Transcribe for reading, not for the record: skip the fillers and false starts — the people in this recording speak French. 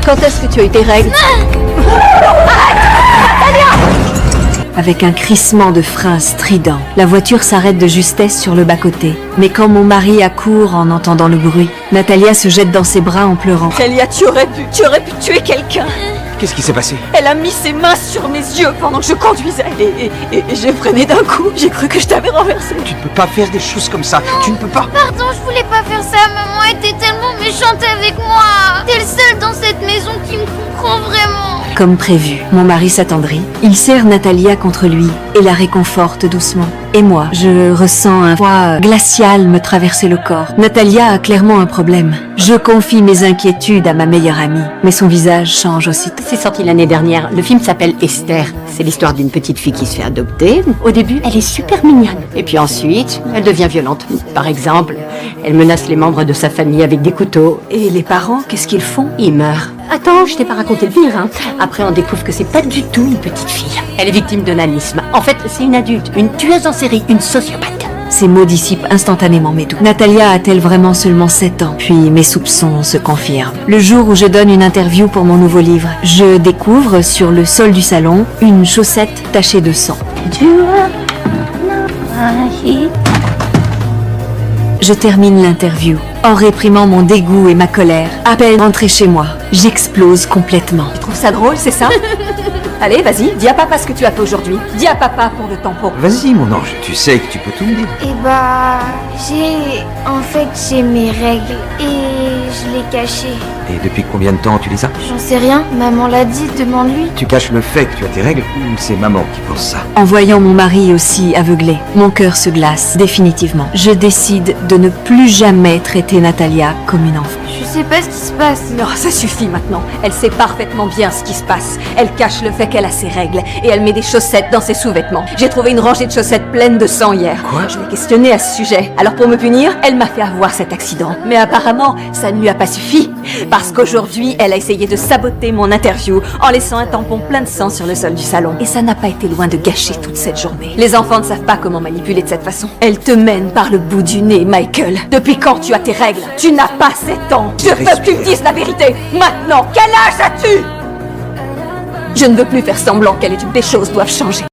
Quand est-ce que tu as eu tes règles? Avec un crissement de frein strident, la voiture s'arrête de justesse sur le bas-côté. Mais quand mon mari accourt en entendant le bruit, Natalia se jette dans ses bras en pleurant. Kélia, tu aurais pu tuer quelqu'un. Qu'est-ce qui s'est passé? Elle a mis ses mains sur mes yeux pendant que je conduisais. Et j'ai freiné d'un coup. J'ai cru que je t'avais renversé. Tu ne peux pas faire des choses comme ça. Tu ne peux pas. Pardon, je voulais pas faire ça. Maman était tellement méchante avec moi. T'es le seul dans cette maison qui me comprend vraiment. Comme prévu, mon mari s'attendrit. Il serre Natalia contre lui et la réconforte doucement. Et moi, je ressens un froid glacial me traverser le corps. Natalia a clairement un problème. Je confie mes inquiétudes à ma meilleure amie, mais son visage change aussitôt. C'est sorti l'année dernière. Le film s'appelle Esther. C'est l'histoire d'une petite fille qui se fait adopter. Au début, elle est super mignonne. Et puis ensuite, elle devient violente. Par exemple, elle menace les membres de sa famille avec des couteaux. Et les parents, qu'est-ce qu'ils font? Ils meurent. Attends, je t'ai pas raconté le pire, hein. Après, on découvre que c'est pas du tout une petite fille. Elle est victime de nanisme. En fait, c'est une adulte, une tueuse en série, une sociopathe. Ces mots dissipent instantanément mes doutes. Natalia a-t-elle vraiment seulement 7 ans? Puis mes soupçons se confirment. Le jour où je donne une interview pour mon nouveau livre, je découvre sur le sol du salon une chaussette tachée de sang. Je termine l'interview en réprimant mon dégoût et ma colère. À peine rentrée chez moi, j'explose complètement. Tu trouves ça drôle, c'est ça? Allez, vas-y, dis à papa ce que tu as fait aujourd'hui. Dis à papa pour le tampon. Vas-y, mon ange. Tu sais que tu peux tout me dire. J'ai mes règles et je les cachées. Et depuis combien de temps tu les as? J'en sais rien, maman l'a dit, demande-lui. Tu caches le fait que tu as tes règles ou c'est maman qui pense ça? En voyant mon mari aussi aveuglé, mon cœur se glace définitivement. Je décide de ne plus jamais traiter Natalia comme une enfant. Je sais pas ce qui se passe. Non, ça suffit maintenant. Elle sait parfaitement bien ce qui se passe. Elle cache le fait qu'elle a ses règles et elle met des chaussettes dans ses sous-vêtements. J'ai trouvé une rangée de chaussettes pleines de sang hier. Quoi? Je l'ai questionnée à ce sujet. Alors pour me punir, elle m'a fait avoir cet accident. Mais apparemment, ça ne lui a pas suffi. Parce qu'aujourd'hui, elle a essayé de saboter mon interview en laissant un tampon plein de sang sur le sol du salon. Et ça n'a pas été loin de gâcher toute cette journée. Les enfants ne savent pas comment manipuler de cette façon. Elle te mène par le bout du nez, Michael. Depuis quand tu as tes règles? Tu n'as pas 7 ans. Je veux que tu me dises la vérité. Maintenant, quel âge as-tu? Je ne veux plus faire semblant qu'elle est une des choses doivent changer.